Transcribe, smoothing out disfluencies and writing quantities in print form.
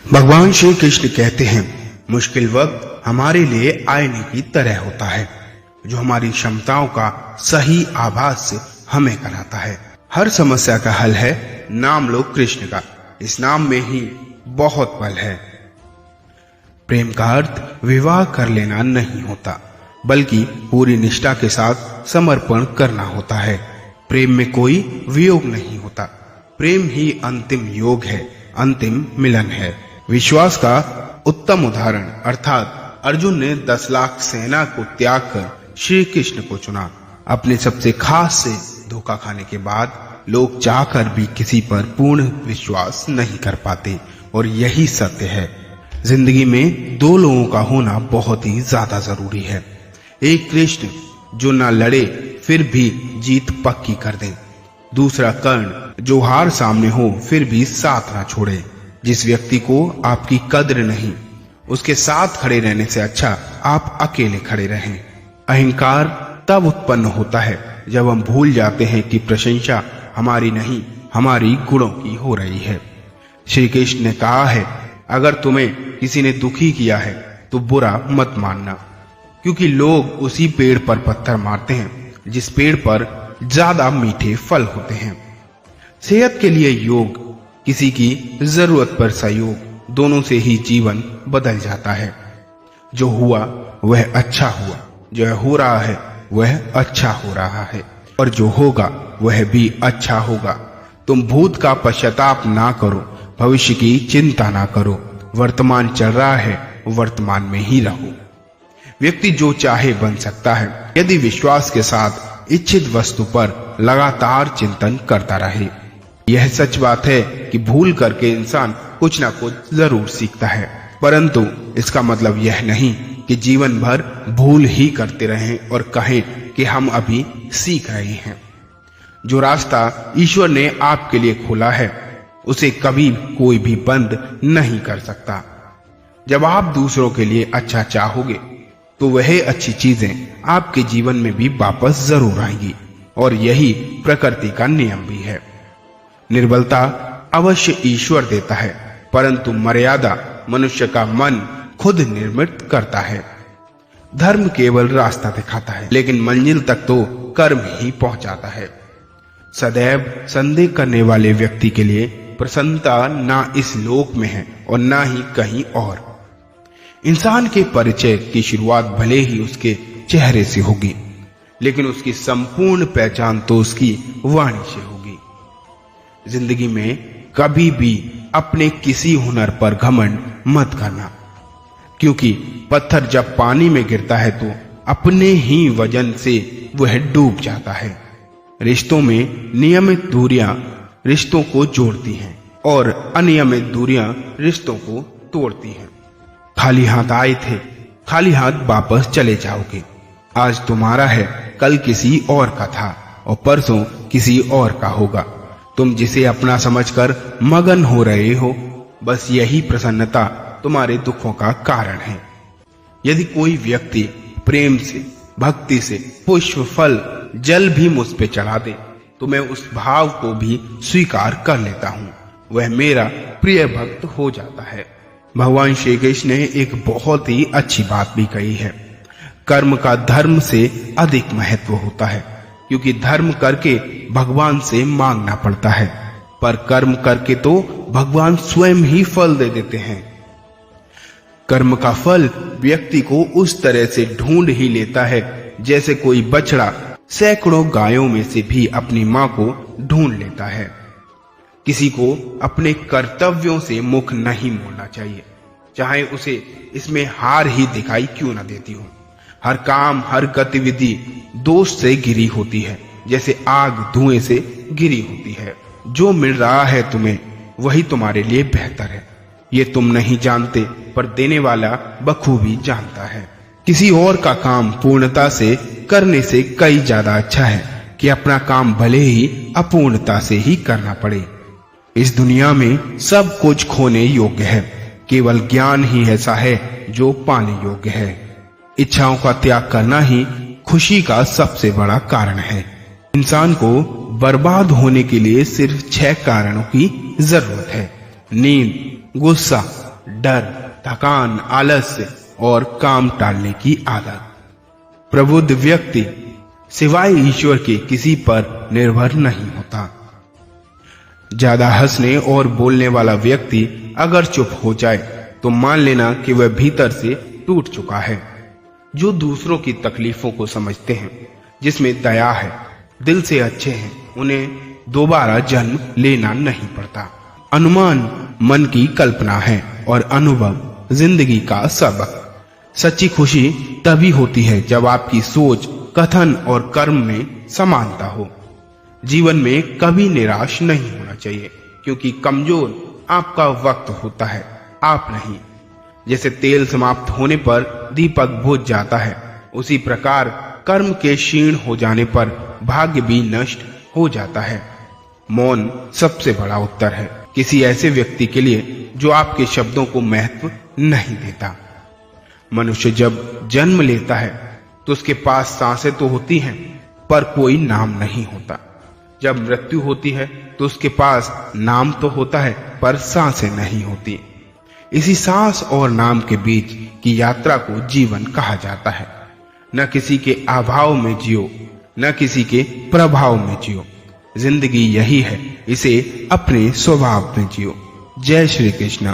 भगवान श्री कृष्ण कहते हैं, मुश्किल वक्त हमारे लिए आईने की तरह होता है जो हमारी क्षमताओं का सही आभास हमें कराता है। हर समस्या का हल है नाम लो कृष्ण का, इस नाम में ही बहुत बल है। प्रेम का अर्थ विवाह कर लेना नहीं होता, बल्कि पूरी निष्ठा के साथ समर्पण करना होता है। प्रेम में कोई वियोग नहीं होता, प्रेम ही अंतिम योग है, अंतिम मिलन है। विश्वास का उत्तम उदाहरण अर्थात अर्जुन ने 10 लाख सेना को त्याग कर श्री कृष्ण को चुना। अपने सबसे खास से धोखा खाने के बाद लोग चाहकर भी किसी पर पूर्ण विश्वास नहीं कर पाते, और यही सत्य है। जिंदगी में दो लोगों का होना बहुत ही ज्यादा जरूरी है। एक कृष्ण जो ना लड़े फिर भी जीत पक्की कर दे, दूसरा कर्ण जो हार सामने हो फिर भी साथ ना छोड़े। जिस व्यक्ति को आपकी कद्र नहीं, उसके साथ खड़े रहने से अच्छा आप अकेले खड़े रहें। अहंकार तब उत्पन्न होता है जब हम भूल जाते हैं कि प्रशंसा हमारी नहीं, हमारी गुणों की हो रही है। श्री कृष्ण ने कहा है, अगर तुम्हें किसी ने दुखी किया है तो बुरा मत मानना, क्योंकि लोग उसी पेड़ पर पत्थर मारते हैं जिस पेड़ पर ज्यादा मीठे फल होते हैं। सेहत के लिए योग, किसी की जरूरत पर सहयोग, दोनों से ही जीवन बदल जाता है। जो हुआ वह अच्छा हुआ, जो हो रहा है वह अच्छा हो रहा है, और जो होगा वह भी अच्छा होगा। तुम भूत का पश्चाताप ना करो, भविष्य की चिंता ना करो। वर्तमान चल रहा है, वर्तमान में ही रहो। व्यक्ति जो चाहे बन सकता है यदि विश्वास के साथ इच्छित वस्तु पर लगातार चिंतन करता रहे। यह सच बात है कि भूल करके इंसान कुछ ना कुछ जरूर सीखता है, परंतु इसका मतलब यह नहीं कि जीवन भर भूल ही करते रहें और कहें कि हम अभी सीख रहे हैं। जो रास्ता ईश्वर ने आपके लिए खोला है उसे कभी कोई भी बंद नहीं कर सकता। जब आप दूसरों के लिए अच्छा चाहोगे तो वह अच्छी चीजें आपके जीवन में भी वापस जरूर आएंगी, और यही प्रकृति का नियम भी है। निर्बलता अवश्य ईश्वर देता है, परंतु मर्यादा मनुष्य का मन खुद निर्मित करता है। धर्म केवल रास्ता दिखाता है, लेकिन मंजिल तक तो कर्म ही पहुंचाता है। सदैव संदेह करने वाले व्यक्ति के लिए प्रसन्नता ना इस लोक में है और ना ही कहीं और। इंसान के परिचय की शुरुआत भले ही उसके चेहरे से होगी, लेकिन उसकी संपूर्ण पहचान तो उसकी वाणी से होगी। जिंदगी में कभी भी अपने किसी हुनर पर घमंड मत करना, क्योंकि पत्थर जब पानी में गिरता है तो अपने ही वजन से वह डूब जाता है। रिश्तों में नियमित दूरियां रिश्तों को जोड़ती हैं और अनियमित दूरियां रिश्तों को तोड़ती हैं। खाली हाथ आए थे, खाली हाथ वापस चले जाओगे। आज तुम्हारा है, कल किसी और का था और परसों किसी और का होगा। तुम जिसे अपना समझकर मगन हो रहे हो, बस यही प्रसन्नता तुम्हारे दुखों का कारण है। यदि कोई व्यक्ति प्रेम से, भक्ति से पुष्प, फल, जल भी मुझ पे चढ़ा दे तो मैं उस भाव को भी स्वीकार कर लेता हूँ, वह मेरा प्रिय भक्त हो जाता है। भगवान श्री कृष्ण ने एक बहुत ही अच्छी बात भी कही है, कर्म का धर्म से अधिक महत्व होता है, क्योंकि धर्म करके भगवान से मांगना पड़ता है, पर कर्म करके तो भगवान स्वयं ही फल दे देते हैं। कर्म का फल व्यक्ति को उस तरह से ढूंढ ही लेता है जैसे कोई बछड़ा सैकड़ों गायों में से भी अपनी मां को ढूंढ लेता है। किसी को अपने कर्तव्यों से मुख नहीं मोड़ना चाहिए, चाहे उसे इसमें हार ही दिखाई क्यों न देती हो। हर काम, हर गतिविधि दोष से घिरी होती है, जैसे आग धुएं से घिरी होती है। जो मिल रहा है तुम्हें वही तुम्हारे लिए बेहतर है। ये तुम नहीं जानते, पर देने वाला बखूबी जानता है। किसी और का काम पूर्णता से करने से कई ज्यादा अच्छा है कि अपना काम भले ही अपूर्णता से ही करना पड़े। इस दुनिया में सब कुछ खोने योग्य है, केवल ज्ञान ही ऐसा है जो पाने योग्य है। इच्छाओं का त्याग करना ही खुशी का सबसे बड़ा कारण है। इंसान को बर्बाद होने के लिए सिर्फ 6 कारणों की जरूरत है: नींद, गुस्सा, डर, थकान, आलस्य और काम टालने की आदत। प्रबुद्ध व्यक्ति सिवाय ईश्वर के किसी पर निर्भर नहीं होता। ज्यादा हंसने और बोलने वाला व्यक्ति अगर चुप हो जाए तो मान लेना कि वह भीतर से टूट चुका है। जो दूसरों की तकलीफों को समझते हैं, जिसमें दया है, दिल से अच्छे हैं, उन्हें दोबारा जन्म लेना नहीं पड़ता। अनुमान मन की कल्पना है और अनुभव जिंदगी का सबक। सच्ची खुशी तभी होती है जब आपकी सोच, कथन और कर्म में समानता हो। जीवन में कभी निराश नहीं होना चाहिए, क्योंकि कमजोर आपका वक्त होता है, आप नहीं। जैसे तेल समाप्त होने पर दीपक बुझ जाता है, उसी प्रकार कर्म के क्षीण हो जाने पर भाग्य भी नष्ट हो जाता है। मौन सबसे बड़ा उत्तर है किसी ऐसे व्यक्ति के लिए जो आपके शब्दों को महत्व नहीं देता। मनुष्य जब जन्म लेता है तो उसके पास सांसें तो होती हैं, पर कोई नाम नहीं होता। जब मृत्यु होती है तो उसके पास नाम तो होता है, पर सांसें नहीं होती। इसी सांस और नाम के बीच की यात्रा को जीवन कहा जाता है। न किसी के अभाव में जियो, न किसी के प्रभाव में जियो। जिंदगी यही है, इसे अपने स्वभाव में जियो। जय श्री कृष्ण।